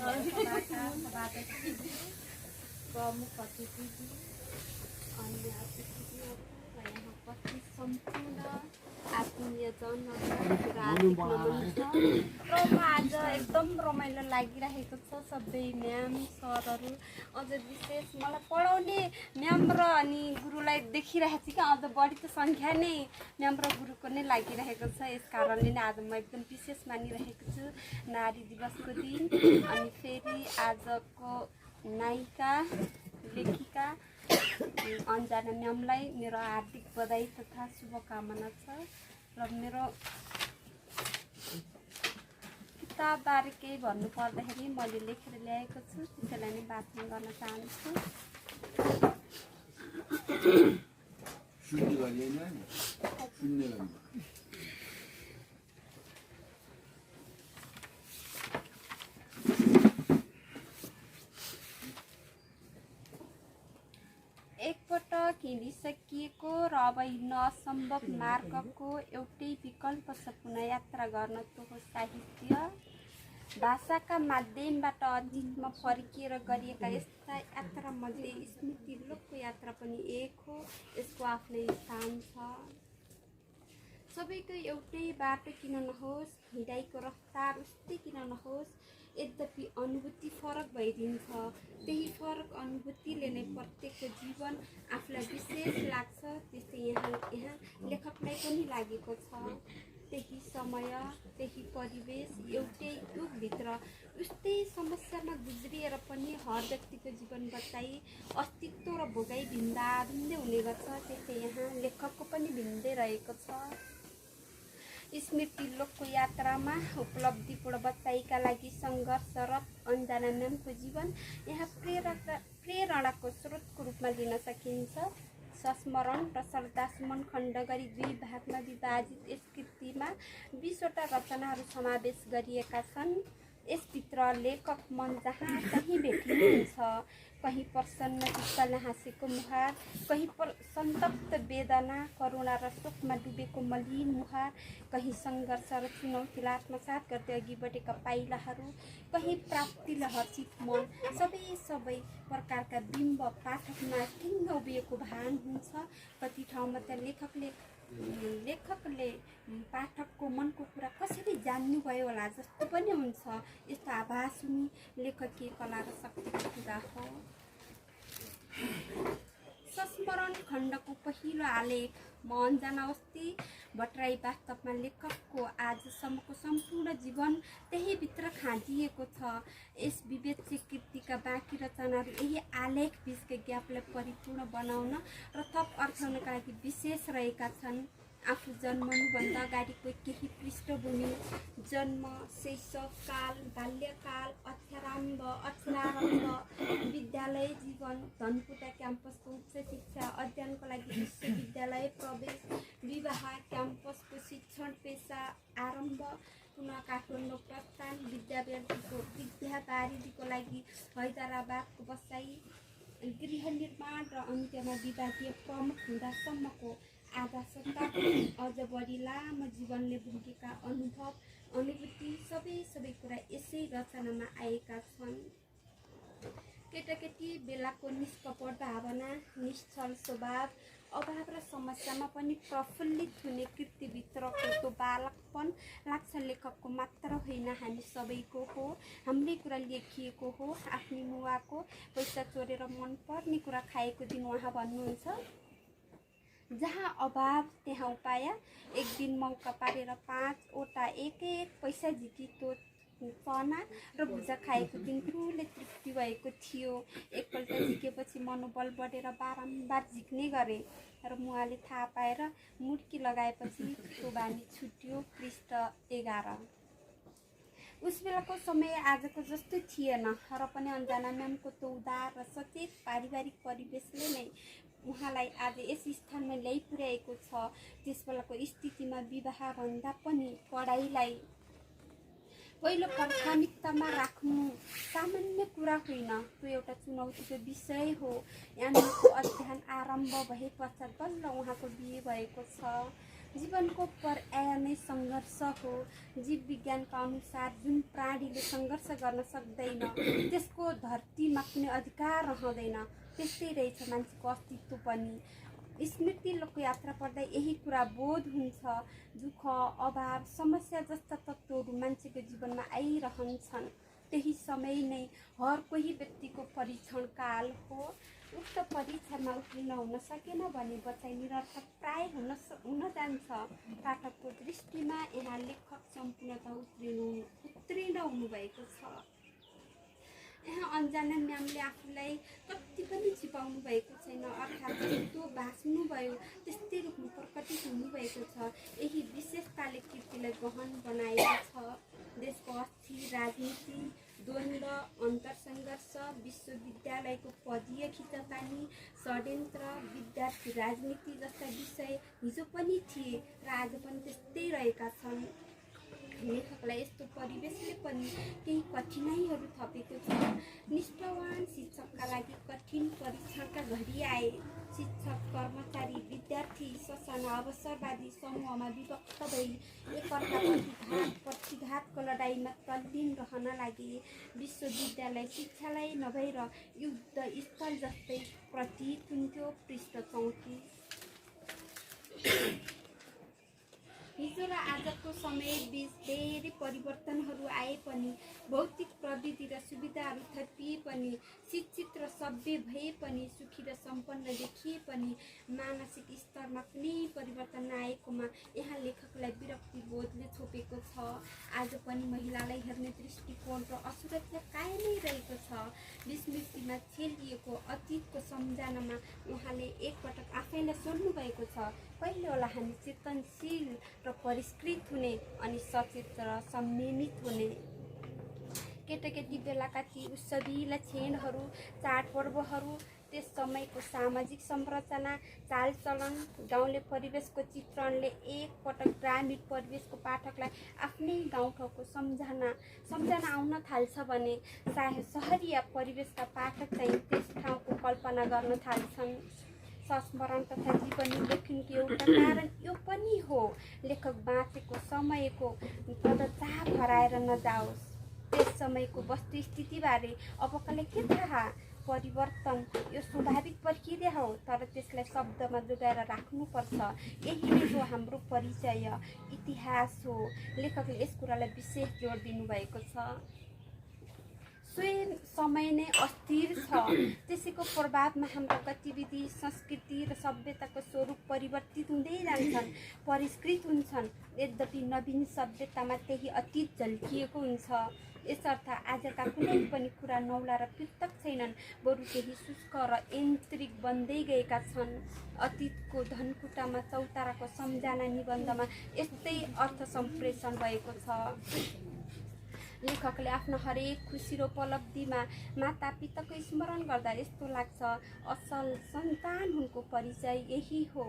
सभाबाट प्रमुख अतिथि अन्य अतिथिहरू र यहाँ उपस्थित सम्पूर्ण आत्मीयजनहरूलाई हार्दिक नमन छ। र आज एकदम रमाइलो लागिरहेको छ। सबै म्याम सरहरू अझ विशेष मलाई पढाउने म्याम र अनि गुरुलाई देखिरहेको छु कि अझ बढी त सङ्ख्या नै म्याम र गुरुको नै लागिरहेको छ। यस कारणले नै आज म एकदम विशेष मानिरहेको छु नारी दिवसको दिन। अनि फेरि आजको नायिका लेखिका अन्जना म्यामलाई मेरो हार्दिक बधाई तथा शुभकामना छ। र मेरो किताबबारे केही भन्नु पर्दाखेरि मैले लेखेर ल्याएको छु, त्यसैलाई नै वाचन गर्न चाहन्छु। एकपटक हिँडिसकिएको र अब हिँड्न असम्भव मार्गको एउटै विकल्प छ पुनः यात्रा गर्न, त्यो हो साहित्य। भाषाका माध्यमबाट अतीतमा फर्किएर गरिएका यस्ता यात्रामध्ये स्मृति लोकको यात्रा पनि एक हो। यसको आफ्नै स्थान छ। सबैको एउटै बाटो किन नहोस्, हिँडाइको रफ्तार उस्तै किन नहोस्, यद्यपि अनुभूति फरक भइदिन्छ। त्यही फरक अनुभूतिले नै प्रत्येकको जीवन आफूलाई विशेष लाग्छ। त्यस्तै यहाँ लेखकलाई पनि लागेको छ। त्यही समय, त्यही परिवेश, एउटै युगभित्र उस्तै समस्यामा गुज्रिएर पनि हर व्यक्तिको जीवन बचाइ अस्तित्व र भोगाइ भिन्दा भिन्दै हुने गर्छ। त्यस्तै यहाँ लेखकको पनि भिन्दै रहेको छ। स्मृति लोकको यात्रामा उपलब्धिपूर्ण बचाइका लागि सङ्घर्षरत अन्जना म्यामको जीवन यहाँ प्रेरणाको स्रोतको रूपमा लिन सकिन्छ। संस्मरण र श्रद्धासुमन खण्ड गरी दुई भागमा विभाजित यस कृतिमा 20वटा रचनाहरू समावेश गरिएका छन्। यसभित्र लेखक मन जहाँ तहीँ भेटिनुहुन्छ। कहीँ प्रसन्न चित्तले हाँसेको मुहार, कहीँ सन्तप्त वेदना, करुणा र शोकमा डुबेको मलिन मुहार, कहीँ सङ्घर्ष र चुनौतीलाई आत्मसात गर्दै अघि बढेका पाइलाहरू, कहीँ प्राप्तिले हर्षित मन, सबै प्रकारका बिम्ब पाठकमा ठिङ्ग उभिएको भान हुन्छ। कति ठाउँमा त लेखकले पाठकको मनको कुरा कसरी जान्नुभयो होला जस्तो पनि हुन्छ। यस्तो आभास हुने लेखकीय कला र शक्तिको कुरा हो। संस्मरण खण्डको पहिलो आलेख म अन्जना अवस्थी भट्टराई वास्तवमा लेखकको आजसम्मको सम्पूर्ण जीवन त्यहीभित्र खाँदिएको छ। यस विवेच्य कृतिका बाँकी रचनाहरू यही आलेख बिचको ग्यापलाई परिपूर्ण बनाउन र थप अर्थाउनका लागि विशेष रहेका छन्। आफू जन्मनुभन्दा अगाडिको केही पृष्ठभूमि, जन्म, शैशवकाल, बाल्यकाल, अक्षरारम्भ, विद्यालय जीवन, धनकुटा क्याम्पसको उच्च शिक्षा, अध्ययनको लागि विश्वविद्यालय प्रवेश, विवाह, क्याम्पसको शिक्षण, पेसा आरम्भ, पुनः काठमाडौँ प्रस्थान, विद्यावारिधीको लागि हैदराबादको बसाई, गृह निर्माण र अन्त्यमा विभागीय प्रमुख हुँदासम्मको आधा शताब्दी, अझ बढी लामो जीवनले भोगेका अनुभूति सबै कुरा यसै रचनामा आएका छन्। केटाकेटी बेलाको निष्कपट भावना, निश्चल स्वभाव, अभाव र समस्यामा पनि प्रफुल्लित हुने कृतिभित्रको त्यो बालकपन लाग्छ लेखकको मात्र होइन, हामी सबैको हो। हाम्रै कुरा लेखिएको हो। आफ्नै मुवाको पैसा चोरेर मन पर्ने कुरा खाएको दिन उहाँ भन्नुहुन्छ, जहाँ अभाव त्यहाँ उपाय। एक दिन मौका पारेर 5वटा एक पैसा झिकेको चना र भुजा खाएको दिन ठुलो तृप्ति भएको थियो। एकपल्ट झिकेपछि मनोबल बढेर बारम्बार झिक्ने गरे र मुवाले थाहा पाएर मुड्की लगाएपछि त्यो बानी छुट्यो। पृष्ठ 11। उस बेलाको समय आजको जस्तै थिएन र पनि अन्जना म्यामको त्यो उदार र सचेत पारिवारिक परिवेशले नै उहाँलाई आज यस स्थानमा ल्याइ पुर्याएको छ। त्यस बेलाको स्थितिमा विवाह भन्दा पनि पढाइलाई पहिलो प्राथमिकतामा राख्नु सामान्य कुरा होइन, त्यो एउटा चुनौतीको विषय हो। एमएको अध्ययन आरम्भ भए पश्चात बल्ल उहाँको बिहे भएको छ। जीवनको पर्याय नै सङ्घर्ष हो। जीव विज्ञानका अनुसार जुन प्राणीले सङ्घर्ष गर्न सक्दैन त्यसको धरतीमा कुनै अधिकार रहँदैन। त्यस्तै रहेछ मान्छेको अस्तित्व पनि। स्मृति लोकयात्रा पढ्दा यही कुरा बोध हुन्छ। दुःख, अभाव, समस्या जस्ता तत्त्वहरू मान्छेको जीवनमा आइरहन्छन्। त्यही समय नै हर कोही व्यक्तिको परीक्षण काल हो। उक्त परीक्षामा उत्तीर्ण हुन सकेन भने बचाइ निरर्थक प्राय हुन जान्छ। पाठकको दृष्टिमा यहाँ लेखक सम्पूर्णतः उत्तीर्ण हुनुभएको छ। यहाँ अन्जना म्यामले आफूलाई कति पनि छिपाउनु भएको छैन, अर्थात् जस्तो भाँच्नुभयो त्यस्तै रूपमा प्रकटित हुनुभएको छ। यही विशेषताले कृतिलाई गहन बनाएको छ। देशको अस्थिर राजनीति, द्वन्द्व, अन्तरसङ्घर्ष, विश्वविद्यालयको पदीय खिचातानी, षड्यन्त्र, विद्यार्थी राजनीति जस्ता विषय हिजो पनि थिए र आज पनि त्यस्तै रहेका छन्। लेखकलाई यस्तो परिवेशले पनि केही कठिनाइहरू थपेको छ। निष्ठावान शिक्षकका लागि कठिन परीक्षणका घडी आए। शिक्षक, कर्मचारी, विद्यार्थी ससाना अवसरवादी समूहमा विभक्त भई एकअर्काप्रति प्रतिघातको लडाइँमा तल्लीन रहन लागे। विश्वविद्यालय शिक्षालय नभएर युद्ध स्थल जस्तै प्रतीत हुन्थ्यो। पृष्ठ 34। हिजो र आजको समय बीच धेरै परिवर्तनहरू आए पनि, भौतिक प्रविधि र सुविधाहरू थपिए पनि, शिक्षित र सभ्य भए पनि, सुखी र सम्पन्न देखिए पनि मानसिक स्तरमा कुनै परिवर्तन नआएकोमा यहाँ लेखकलाई विरक्ति बोधले छोपेको छ। आज पनि महिलालाई हेर्ने दृष्टिकोण र असुरक्षा कायमै रहेको छ। विस्मृतिमा छेलिएको अतीतको सम्झनामा उहाँले एकपटक आफैलाई सोध्नु भएको छ, कहिले होला हामी चेतनशील र परिष्कृत हुने अनि सचेत र संयमित हुने। केटाकेटी बेलाका ती उत्सविला क्षणहरू, चाडपर्वहरू, त्यस समयको सामाजिक संरचना, चालचलन, गाउँले परिवेशको चित्रणले एकपटक ग्रामीण परिवेशको पाठकलाई आफ्नै गाउँठाउँको सम्झना आउन थाल्छ भने सहरिया परिवेशका पाठक चाहिँ त्यस ठाउँको कल्पना गर्न थाल्छन्। संस्मरण तथा जीवनी लेखनको एउटा कारण यो पनि हो, लेखक बाँचेको समयको पदचाप हराएर नजाओस्। त्यस समयको वस्तुस्थितिबारे अबकालाई के थाहा? परिवर्तन यो स्वाभाविक प्रक्रिया हो, तर त्यसलाई शब्दमा जोगाएर राख्नुपर्छ। यही नै हो हाम्रो परिचय, इतिहास हो। लेखकले यस कुरालाई विशेष जोड दिनुभएको छ। स्वयं समय नै अस्थिर छ, त्यसैको प्रभावमा हाम्रो गतिविधि, संस्कृति र सभ्यताको स्वरूप परिवर्तित हुँदै जान्छन्, परिष्कृत हुन्छन्। यद्यपि नवीन सभ्यतामा त्यही अतीत झल्किएको हुन्छ। यसर्थ आजका कुनै पनि कुरा नौला र पृथक छैनन्, बरु केही शुष्क र यान्त्रिक बन्दै गएका छन्। अतीतको धनकुटामा चौताराको सम्झना निबन्धमा यस्तै अर्थ सम्प्रेषण भएको छ। लेखकले आफ्नो हरेक खुसी र उपलब्धिमा मातापिताको स्मरण गर्दा यस्तो लाग्छ, असल सन्तान हुनुको परिचय यही हो।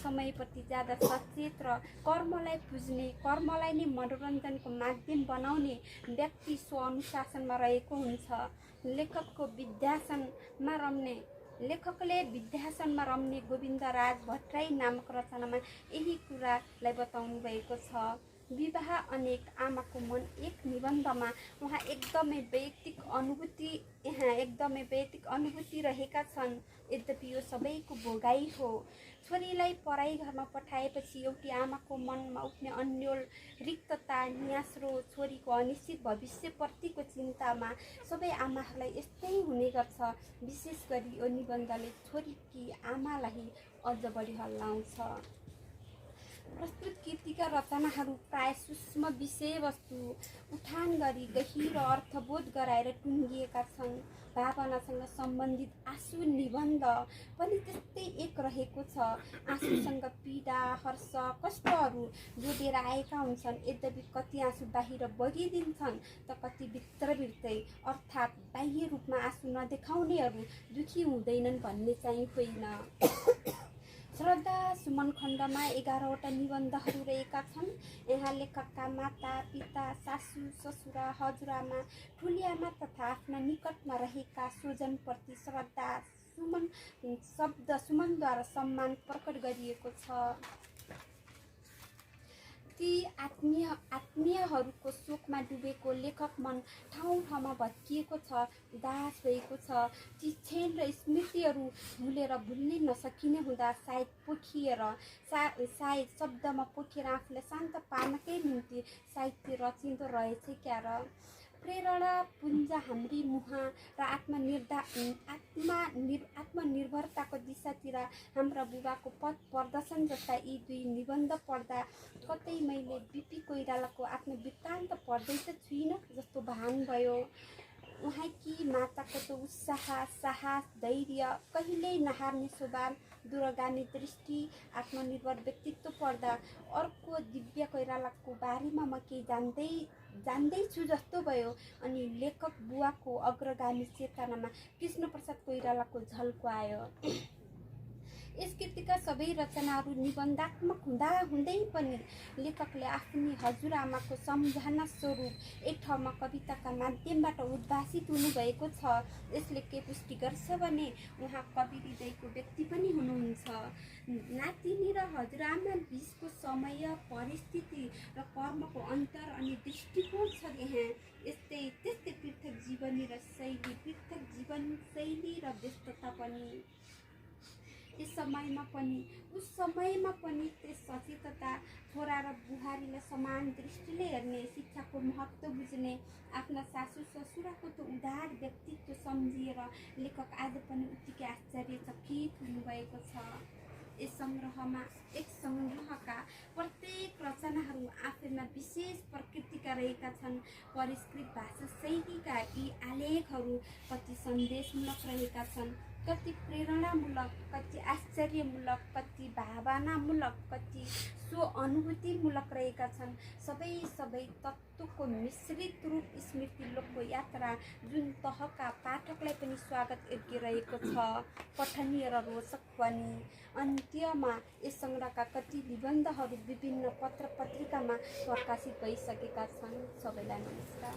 समयप्रति ज्यादा सचेत र कर्मलाई पुज्ने, कर्मलाई नै मनोरञ्जनको माध्यम बनाउने व्यक्ति स्वअनुशासनमा रहेको हुन्छ। लेखकले विद्यासनमा रम्ने गोविन्दराज भट्टराई नामक रचनामा यही कुरालाई बताउनु भएको छ। विवाह अनेक आमाको मन एक निबन्धमा उहाँ एकदमै वैयक्तिक अनुभूति रहेका छन्। यद्यपि यो सबैको भोगाई हो। छोरीलाई पराई घरमा पठाएपछि एउटी आमाको मनमा उठ्ने अन्यल रिक्तता, न्यास्रो, छोरीको अनिश्चित भविष्यप्रतिको चिन्तामा सबै आमाहरूलाई यस्तै हुने गर्छ। विशेष गरी यो निबन्धले छोरीकी आमालाई अझ बढी हल्लाउँछ। प्रस्तुत कृतिका रचनाहरू प्राय सूक्ष्म विषयवस्तु उठान गरी गहिरो अर्थबोध गराएर टुङ्गिएका छन्। भावनासँग सम्बन्धित आँसु निबन्ध पनि त्यस्तै एक रहेको छ। आँसुसँग पीडा, हर्ष, कष्टहरू जोडिएर आएका हुन्छन्। यद्यपि कति आँसु बाहिर बगिदिन्छन् त कति भित्रभित्रै, अर्थात् बाह्य रूपमा आँसु नदेखाउनेहरू दुखी हुँदैनन् भन्ने चाहिँ होइन। श्रद्धा सुमन खण्डमा 11वटा निबन्धहरू रहेका छन्। यहाँ लेखकका माता, पिता, सासू, ससुरा, हजुरआमा, ठुलिआमा तथा आफ्ना निकटमा रहेका स्वजनप्रति श्रद्धा सुमनद्वारा सम्मान प्रकट गरिएको छ। ती आत्मीयहरूको शोकमा डुबेको लेखक मन ठाउँ ठाउँमा भत्किएको छ, उदास भएको छ। ती क्षण र स्मृतिहरू भुलेर भुल्नै नसकिने हुँदा सायद शब्दमा पोखिएर आफूलाई शान्त पार्नकै निम्ति साहित्य रचिँदो रहेछ क्या र। प्रेरणा पुञ्ज हाम्री मुहा र आत्मनिर्भरताको दिशातिर हाम्रा बुबाको पथ प्रदर्शन जस्ता यी दुई निबन्ध पढ्दा कतै मैले बिपी कोइरालाको आत्मवृत्तान्त पढ्दै त छुइनँ जस्तो भान भयो। उहाँकी माताको त उत्साह, साहस, धैर्य, कहिल्यै नहार्ने स्वभाव, दूरगामी दृष्टि, आत्मनिर्भर व्यक्तित्व पढ्दा अर्को दिव्य कोइरालाको बारेमा म केही जान्दैछु जस्तो भयो। अनि लेखक बुवाको अग्रगामी चेतनामा कृष्णप्रसाद कोइरालाको झल्को आयो। यस कृतिका सबै रचनाहरू निबन्धात्मक हुँदै पनि लेखकले आफ्नी हजुरआमाको सम्झना स्वरूप एक ठाउँमा कविताका माध्यमबाट उद्भासित हुनुभएको छ। यसले के पुष्टि गर्छ भने उहाँ कवि हृदयको व्यक्ति पनि हुनुहुन्छ। नातिनी र हजुरआमा बीचको समय, परिस्थिति र कर्मको अन्तर अनि दृष्टिकोण छ यहाँ। त्यस्तै पृथक जीवनी र शैली र व्यस्तता पनि। उस समयमा पनि त्यस सचेतता, छोरा र बुहारीलाई समान दृष्टिले हेर्ने, शिक्षाको महत्त्व बुझ्ने, आफ्ना सासू ससुराको त उदार व्यक्तित्व सम्झिएर लेखक आज पनि उत्तिकै आश्चर्यचकित हुनुभएको छ। यस सङ्ग्रहका प्रत्येक रचनाहरू आफैमा विशेष प्रकृतिका रहेका छन्। परिष्कृत भाषा शैलीका यी आलेखहरू कति सन्देशमूलक रहेका छन्, कति प्रेरणामूलक, कति आश्चर्यमूलक, कति भावनामूलक, कति स्वानुभूतिमूलक रहेका छन्। सबै तत्त्वको मिश्रित रूप स्मृतिलोकको यात्रा जुन तहका पाठकलाई पनि स्वागत योग्य रहेको छ, पठनीय र रोचक पनि। अन्त्यमा यस सङ्ग्रहका कति निबन्धहरू विभिन्न पत्र पत्रिकामा प्रकाशित भइसकेका छन्। सबैलाई नमस्कार।